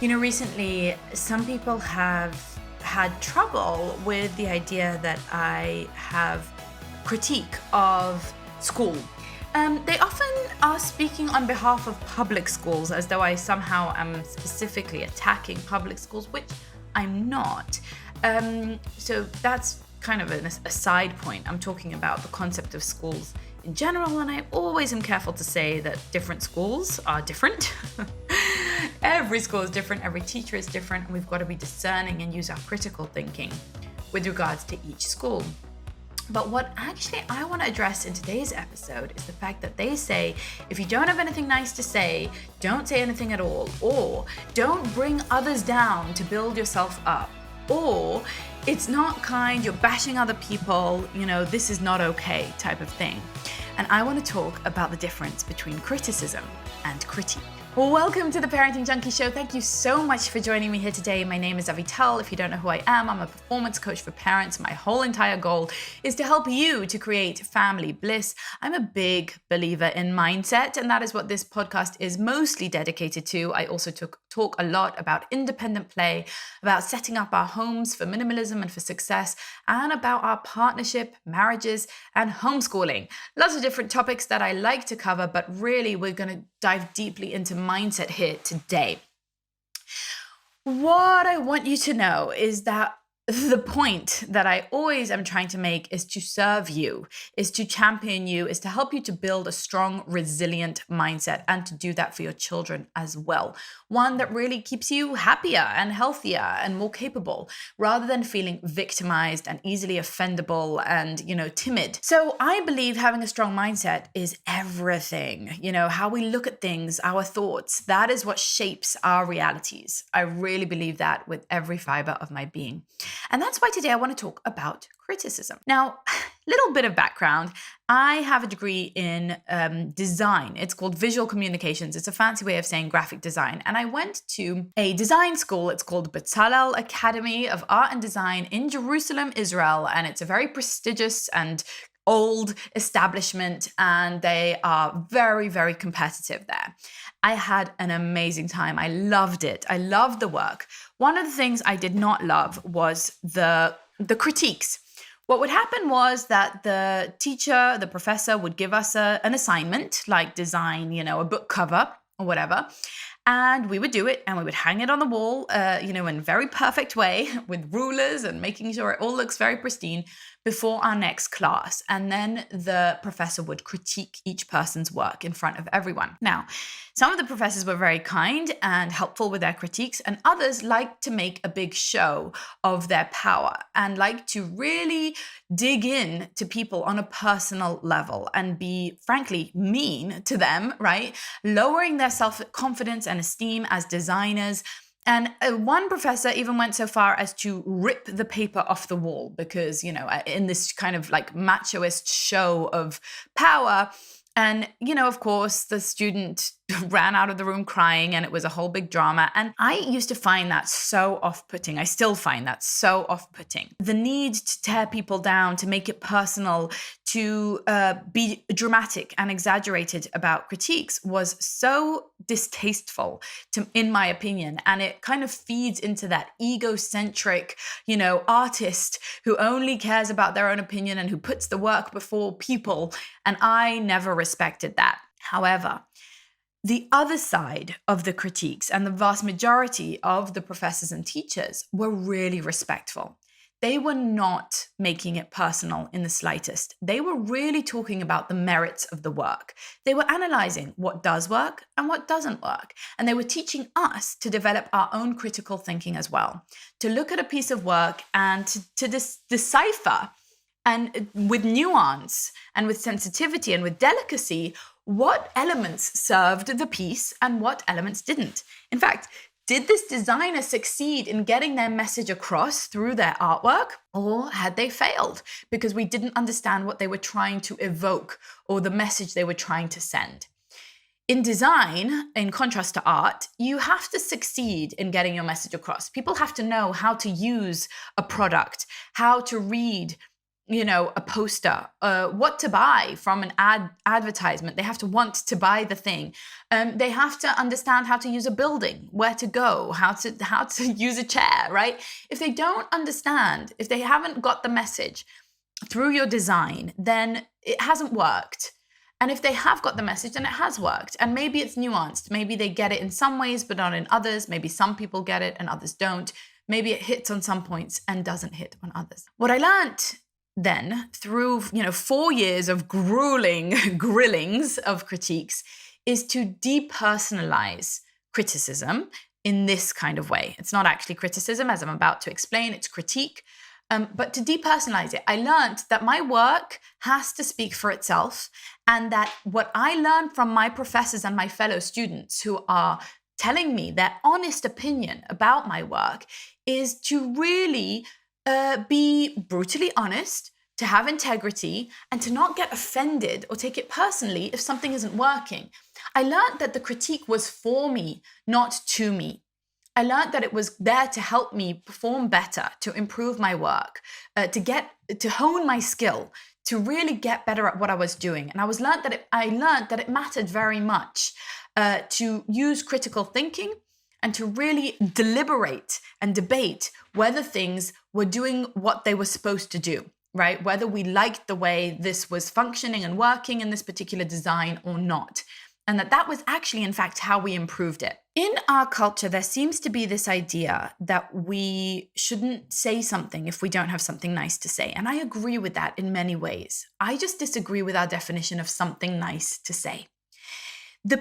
Recently, some people have had trouble with the idea that I have critique of school. They often are speaking on behalf of public schools as though I somehow am specifically attacking public schools, which I'm not. So that's kind of a side point. I'm talking about the concept of schools in general, and I always am careful to say that different schools are different. Every school is different, every teacher is different, and we've got to be discerning and use our critical thinking with regards to each school. But what actually I want to address in today's episode is the fact that they say, if you don't have anything nice to say, don't say anything at all, or don't bring others down to build yourself up, or it's not kind, you're bashing other people, this is not okay type of thing. And I want to talk about the difference between criticism and critique. Well, welcome to the Parenting Junkie Show. Thank you so much for joining me here today. My name is Avital. If you don't know who I am, I'm a performance coach for parents. My whole entire goal is to help you to create family bliss. I'm a big believer in mindset, and that is what this podcast is mostly dedicated to. I also talk a lot about independent play, about setting up our homes for minimalism and for success, and about our partnership, marriages, and homeschooling. Lots of different topics that I like to cover, but really we're going to dive deeply into mindset here today. What I want you to know is that the point that I always am trying to make is to serve you, is to champion you, is to help you to build a strong, resilient mindset and to do that for your children as well. One that really keeps you happier and healthier and more capable rather than feeling victimized and easily offendable and, timid. So I believe having a strong mindset is everything. How we look at things, our thoughts, that is what shapes our realities. I really believe that with every fiber of my being. And that's why today I want to talk about criticism. Now, little bit of background. I have a degree in design. It's called visual communications. It's a fancy way of saying graphic design. And I went to a design school. It's called Bezalel Academy of Art and Design in Jerusalem, Israel. And it's a very prestigious and old establishment, and they are very, very competitive there. I had an amazing time. I loved it. I loved the work. One of the things I did not love was the critiques. What would happen was that the teacher, the professor would give us an assignment, like design, a book cover or whatever. And we would do it and we would hang it on the wall, in a very perfect way with rulers and making sure it all looks very pristine before our next class. And then the professor would critique each person's work in front of everyone. Now, some of the professors were very kind and helpful with their critiques, and others liked to make a big show of their power and like to really dig in to people on a personal level and be, frankly, mean to them, right? Lowering their self-confidence and esteem as designers. And one professor even went so far as to rip the paper off the wall because, in this kind of like machoist show of power. And, of course, the student ran out of the room crying and it was a whole big drama. And I used to find that so off-putting. I still find that so off-putting. The need to tear people down, to make it personal, to be dramatic and exaggerated about critiques was so distasteful, in my opinion. And it kind of feeds into that egocentric, artist who only cares about their own opinion and who puts the work before people. And I never respected that. However, the other side of the critiques and the vast majority of the professors and teachers were really respectful. They were not making it personal in the slightest. They were really talking about the merits of the work. They were analyzing what does work and what doesn't work. And they were teaching us to develop our own critical thinking as well, to look at a piece of work and to decipher and with nuance and with sensitivity and with delicacy, what elements served the piece and what elements didn't. In fact, did this designer succeed in getting their message across through their artwork, or had they failed because we didn't understand what they were trying to evoke or the message they were trying to send? In design, in contrast to art, you have to succeed in getting your message across. People have to know how to use a product, how to read a poster, what to buy from an advertisement. They have to want to buy the thing. They have to understand how to use a building, where to go, how to use a chair, right? If they don't understand, if they haven't got the message through your design, then it hasn't worked. And if they have got the message, then it has worked. And maybe it's nuanced. Maybe they get it in some ways, but not in others. Maybe some people get it and others don't. Maybe it hits on some points and doesn't hit on others. What I learned then through 4 years of grueling grillings of critiques is to depersonalize criticism in this kind of way. It's not actually criticism, as I'm about to explain, it's critique. But to depersonalize it, I learned that my work has to speak for itself, and that what I learned from my professors and my fellow students who are telling me their honest opinion about my work is to really be brutally honest, to have integrity, and to not get offended or take it personally if something isn't working. I learned that the critique was for me, not to me. I learned that it was there to help me perform better, to improve my work, to hone my skill, to really get better at what I was doing. And I learned that it mattered very much to use critical thinking and to really deliberate and debate whether things were doing what they were supposed to do, right? Whether we liked the way this was functioning and working in this particular design or not. And that was actually, in fact, how we improved it. In our culture, there seems to be this idea that we shouldn't say something if we don't have something nice to say. And I agree with that in many ways. I just disagree with our definition of something nice to say. The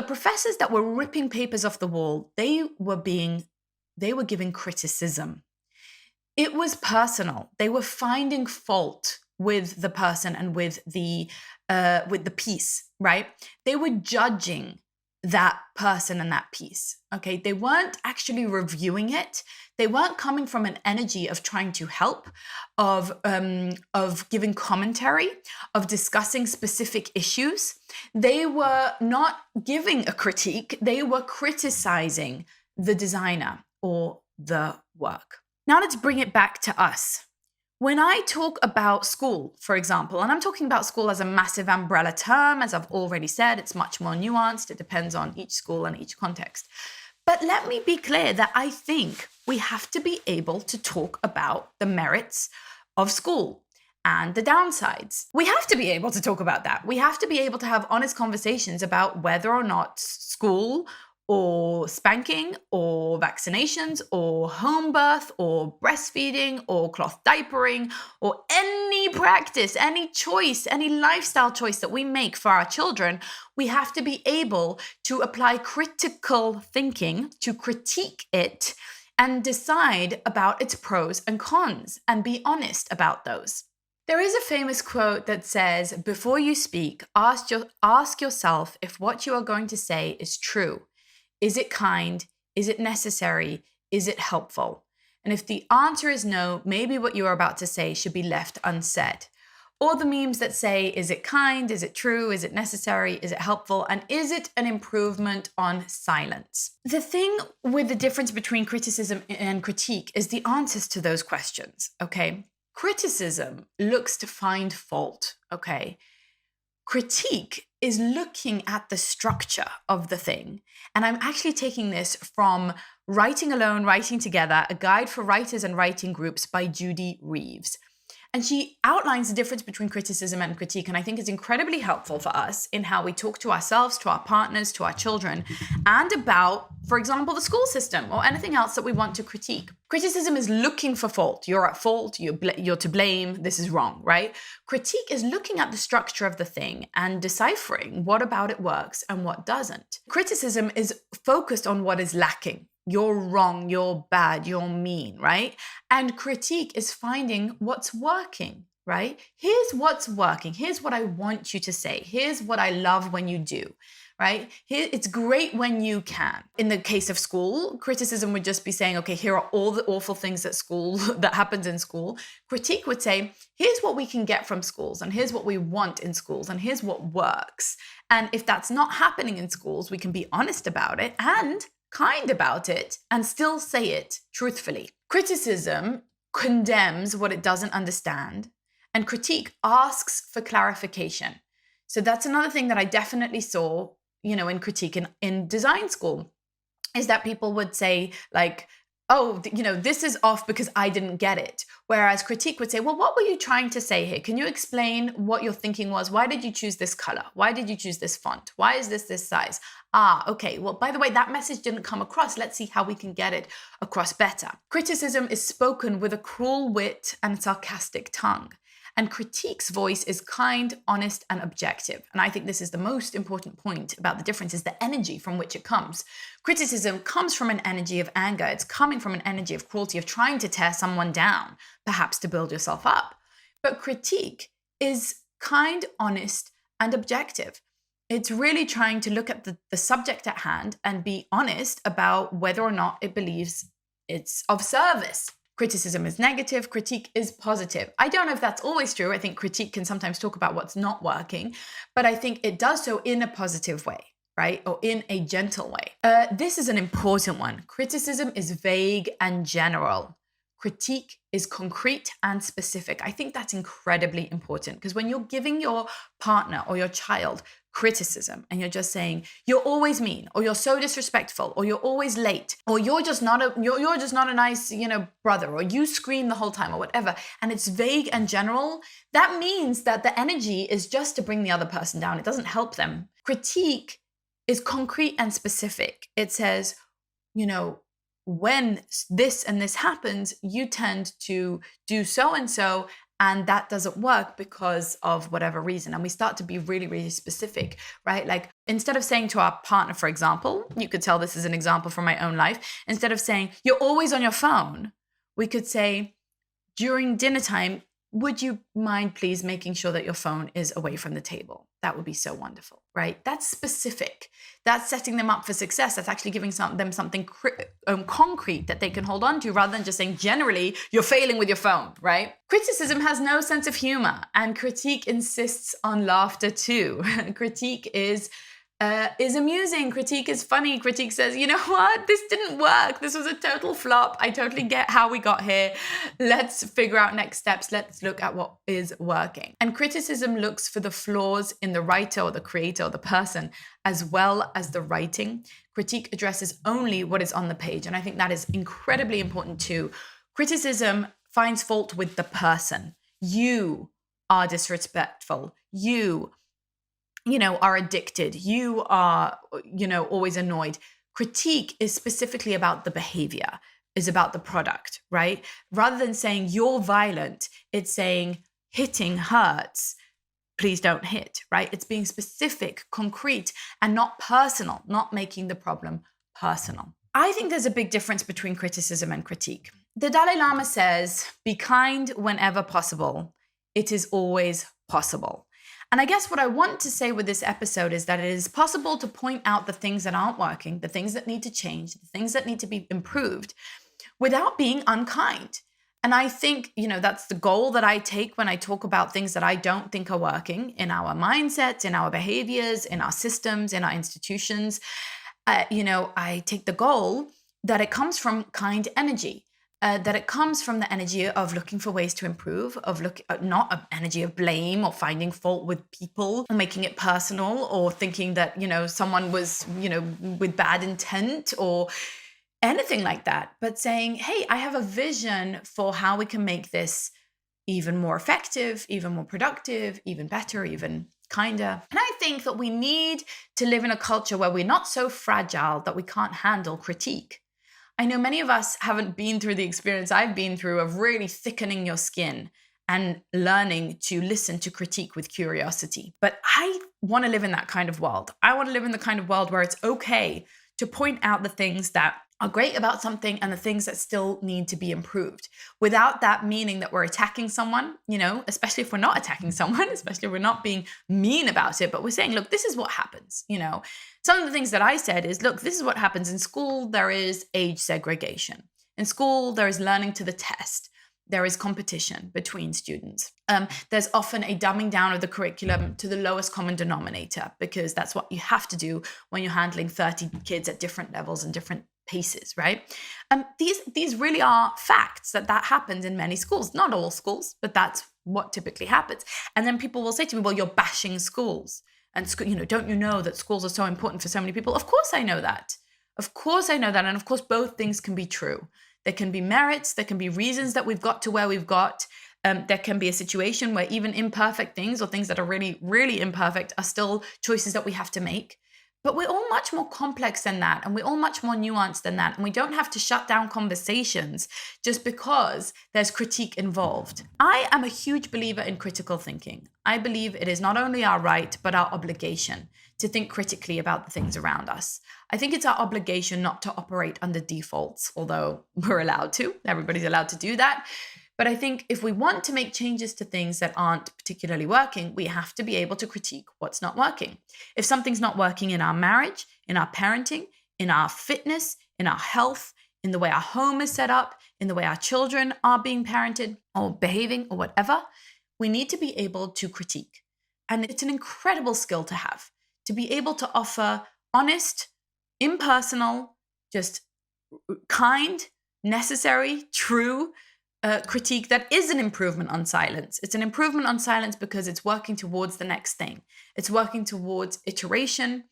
professors that were ripping papers off the wall, they were giving criticism. It was personal. They were finding fault with the person and with the piece, right? They were judging that person and that piece, okay? They weren't actually reviewing it. They weren't coming from an energy of trying to help, of giving commentary, of discussing specific issues. They were not giving a critique. They were criticizing the designer or the work. Now let's bring it back to us. When I talk about school, for example, and I'm talking about school as a massive umbrella term, as I've already said, it's much more nuanced. It depends on each school and each context. But let me be clear that I think we have to be able to talk about the merits of school and the downsides. We have to be able to talk about that. We have to be able to have honest conversations about whether or not school or spanking or vaccinations or home birth or breastfeeding or cloth diapering or any practice, any choice, any lifestyle choice that we make for our children, we have to be able to apply critical thinking to critique it and decide about its pros and cons and be honest about those. There is a famous quote that says, before you speak, ask yourself if what you are going to say is true. Is it kind? Is it necessary? Is it helpful? And if the answer is no, maybe what you are about to say should be left unsaid. Or the memes that say, is it kind? Is it true? Is it necessary? Is it helpful? And is it an improvement on silence? The thing with the difference between criticism and critique is the answers to those questions, okay? Criticism looks to find fault, okay? Critique is looking at the structure of the thing. And I'm actually taking this from Writing Alone, Writing Together, a guide for writers and writing groups by Judy Reeves. And she outlines the difference between criticism and critique. And I think it's incredibly helpful for us in how we talk to ourselves, to our partners, to our children, and about, for example, the school system or anything else that we want to critique. Criticism is looking for fault. You're at fault, you're to blame, this is wrong, right? Critique is looking at the structure of the thing and deciphering what about it works and what doesn't. Criticism is focused on what is lacking. You're wrong, you're bad, you're mean, right? And critique is finding what's working, right? Here's what's working. Here's what I want you to say. Here's what I love when you do, right? It's great when you can. In the case of school, criticism would just be saying, okay, here are all the awful things at school that happens in school. Critique would say, here's what we can get from schools, and here's what we want in schools, and here's what works. And if that's not happening in schools, we can be honest about it and kind about it and still say it truthfully. Criticism condemns what it doesn't understand And critique asks for clarification. So that's another thing that I definitely saw, in critique in design school, is that people would say like, oh, this is off because I didn't get it. Whereas critique would say, well, what were you trying to say here? Can you explain what your thinking was? Why did you choose this color? Why did you choose this font? Why is this size? Okay. Well, by the way, that message didn't come across. Let's see how we can get it across better. Criticism is spoken with a cruel wit and sarcastic tongue. And critique's voice is kind, honest, and objective. And I think this is the most important point about the difference, is the energy from which it comes. Criticism comes from an energy of anger. It's coming from an energy of cruelty, of trying to tear someone down, perhaps to build yourself up. But critique is kind, honest, and objective. It's really trying to look at the subject at hand and be honest about whether or not it believes it's of service. Criticism is negative, critique is positive. I don't know if that's always true. I think critique can sometimes talk about what's not working, but I think it does so in a positive way, right? Or in a gentle way. This is an important one. Criticism is vague and general. Critique is concrete and specific. I think that's incredibly important, because when you're giving your partner or your child criticism and you're just saying you're always mean, or you're so disrespectful, or you're always late, or you're just not a nice brother, or you scream the whole time, or whatever, and it's vague and general, that means that the energy is just to bring the other person down. It doesn't help them. Critique is concrete and specific. It says, when this and this happens, you tend to do so and so, and that doesn't work because of whatever reason. And we start to be really, really specific, right? Like, instead of saying to our partner, for example, you could tell this is an example from my own life. Instead of saying, you're always on your phone, we could say, during dinner time, would you mind please making sure that your phone is away from the table? That would be so wonderful, right? That's specific. That's setting them up for success. That's actually giving them something concrete that they can hold on to, rather than just saying, generally, you're failing with your phone, right? Criticism has no sense of humor, and critique insists on laughter too. Critique is amusing. Critique is funny. Critique says, you know what? This didn't work. This was a total flop. I totally get how we got here. Let's figure out next steps. Let's look at what is working. And criticism looks for the flaws in the writer or the creator or the person, as well as the writing. Critique addresses only what is on the page. And I think that is incredibly important too. Criticism finds fault with the person. You are disrespectful. You are addicted. You are, always annoyed. Critique is specifically about the behavior, is about the product, right? Rather than saying you're violent, it's saying hitting hurts. Please don't hit, right? It's being specific, concrete, and not personal, not making the problem personal. I think there's a big difference between criticism and critique. The Dalai Lama says, be kind whenever possible. It is always possible. And I guess what I want to say with this episode is that it is possible to point out the things that aren't working, the things that need to change, the things that need to be improved, without being unkind. And I think, that's the goal that I take when I talk about things that I don't think are working in our mindsets, in our behaviors, in our systems, in our institutions. I take the goal that it comes from kind energy. That it comes from the energy of looking for ways to improve, not an energy of blame or finding fault with people or making it personal or thinking that, someone was, with bad intent or anything like that, but saying, hey, I have a vision for how we can make this even more effective, even more productive, even better, even kinder. And I think that we need to live in a culture where we're not so fragile that we can't handle critique. I know many of us haven't been through the experience I've been through of really thickening your skin and learning to listen to critique with curiosity. But I want to live in that kind of world. I want to live in the kind of world where it's okay to point out the things that are great about something and the things that still need to be improved, without that meaning that we're attacking someone, especially if we're not attacking someone, especially if we're not being mean about it, but we're saying, look, this is what happens. Some of the things that I said is, look, this is what happens in school. There is age segregation. In school, there is learning to the test. There is competition between students. There's often a dumbing down of the curriculum to the lowest common denominator, because that's what you have to do when you're handling 30 kids at different levels and different paces, right? These really are facts that happens in many schools, not all schools, but that's what typically happens. And then people will say to me, well, you're bashing schools. And don't you know that schools are so important for so many people? Of course I know that. Of course I know that. And of course, both things can be true. There can be merits. There can be reasons that we've got to where we've got. There can be a situation where even imperfect things or things that are really, really imperfect are still choices that we have to make. But we're all much more complex than that. And we're all much more nuanced than that. And we don't have to shut down conversations just because there's critique involved. I am a huge believer in critical thinking. I believe it is not only our right, but our obligation to think critically about the things around us. I think it's our obligation not to operate under defaults, although we're allowed to. Everybody's allowed to do that. But I think if we want to make changes to things that aren't particularly working, we have to be able to critique what's not working. If something's not working in our marriage, in our parenting, in our fitness, in our health, in the way our home is set up, in the way our children are being parented or behaving or whatever, we need to be able to critique. And it's an incredible skill to have, to be able to offer honest, impersonal, just kind, necessary, true critique that is an improvement on silence. It's an improvement on silence because it's working towards the next thing. It's working towards iteration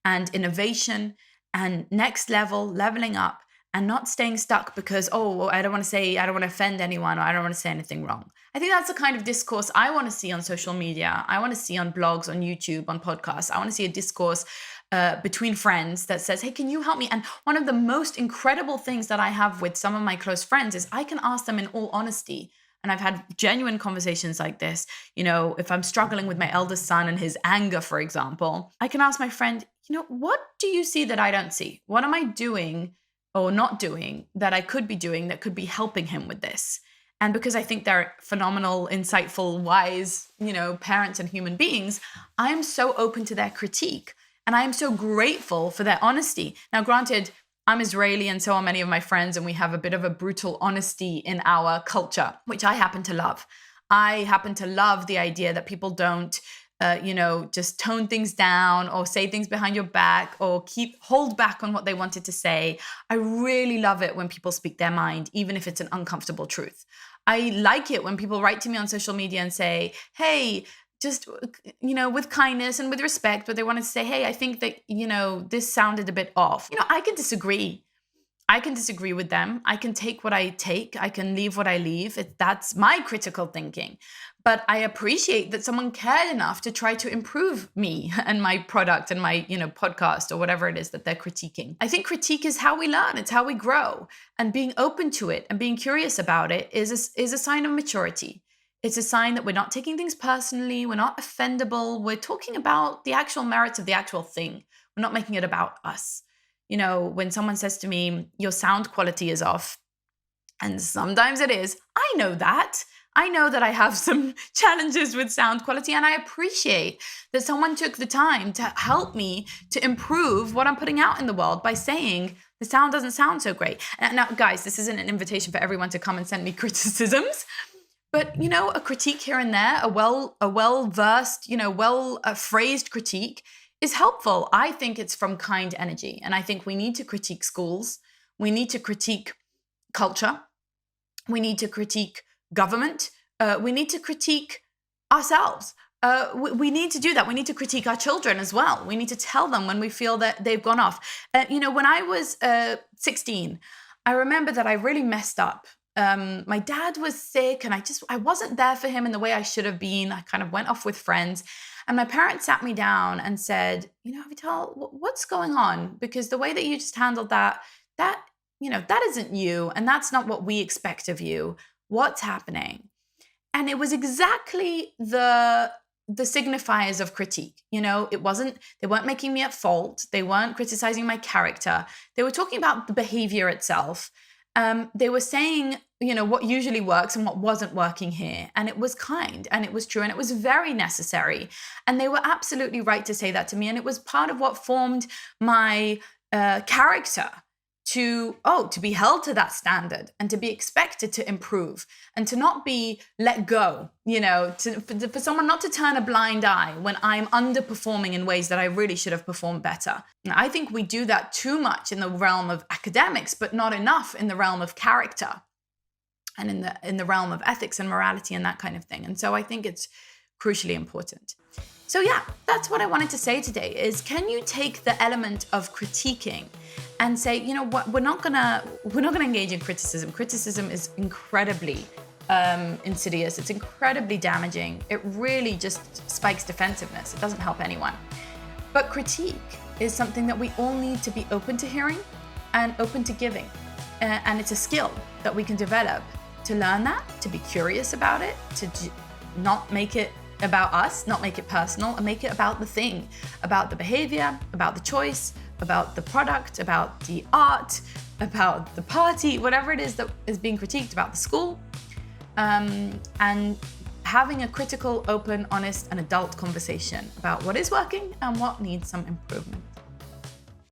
and innovation and next level, leveling up, and not staying stuck because, I don't want to offend anyone, or I don't want to say anything wrong. I think that's the kind of discourse I want to see on social media. I want to see on blogs, on YouTube, on podcasts. I want to see a discourse between friends that says, hey, can you help me? And one of the most incredible things that I have with some of my close friends is I can ask them in all honesty. And I've had genuine conversations like this. If I'm struggling with my eldest son and his anger, for example, I can ask my friend, what do you see that I don't see? What am I doing or not doing that I could be doing that could be helping him with this? And because I think they're phenomenal, insightful, wise, parents and human beings, I am so open to their critique. And I am so grateful for their honesty. Now, granted, I'm Israeli and so are many of my friends, and we have a bit of a brutal honesty in our culture, which I happen to love. I happen to love the idea that people don't, just tone things down or say things behind your back or hold back on what they wanted to say. I really love it when people speak their mind, even if it's an uncomfortable truth. I like it when people write to me on social media and say, hey, just, with kindness and with respect, but they want to say, hey, I think that, this sounded a bit off. I can disagree. I can disagree with them. I can take what I take. I can leave what I leave. That's my critical thinking. But I appreciate that someone cared enough to try to improve me and my product and my, podcast or whatever it is that they're critiquing. I think critique is how we learn. It's how we grow. And being open to it and being curious about it is a sign of maturity. It's a sign that we're not taking things personally. We're not offendable. We're talking about the actual merits of the actual thing. We're not making it about us. When someone says to me, your sound quality is off, and sometimes it is, I know that. I know that I have some challenges with sound quality, and I appreciate that someone took the time to help me to improve what I'm putting out in the world by saying the sound doesn't sound so great. Now, guys, this isn't an invitation for everyone to come and send me criticisms. But, a critique here and there, a well-versed, well-phrased critique is helpful. I think it's from kind energy. And I think we need to critique schools. We need to critique culture. We need to critique government. We need to critique ourselves. We need to do that. We need to critique our children as well. We need to tell them when we feel that they've gone off. When I was 16, I remember that I really messed up. My dad was sick and I wasn't there for him in the way I should have been. I kind of went off with friends, and my parents sat me down and said, Vital, what's going on? Because the way that you just handled that isn't you. And that's not what we expect of you. What's happening? And it was exactly the signifiers of critique. They weren't making me at fault. They weren't criticizing my character. They were talking about the behavior itself. They were saying, what usually works and what wasn't working here. And it was kind and it was true and it was very necessary. And they were absolutely right to say that to me. And it was part of what formed my character to be held to that standard and to be expected to improve and to not be let go, for someone not to turn a blind eye when I'm underperforming in ways that I really should have performed better. And I think we do that too much in the realm of academics, but not enough in the realm of character and in the realm of ethics and morality and that kind of thing. And so I think it's crucially important. So yeah, that's what I wanted to say today is, can you take the element of critiquing and say, you know what, we're not gonna engage in criticism. Criticism is incredibly insidious. It's incredibly damaging. It really just spikes defensiveness. It doesn't help anyone. But critique is something that we all need to be open to hearing and open to giving. And it's a skill that we can develop to learn that, to be curious about it, to not make it about us, not make it personal, and make it about the thing, about the behavior, about the choice, about the product, about the art, about the party, whatever it is that is being critiqued, about the school, and having a critical, open, honest, and adult conversation about what is working and what needs some improvement.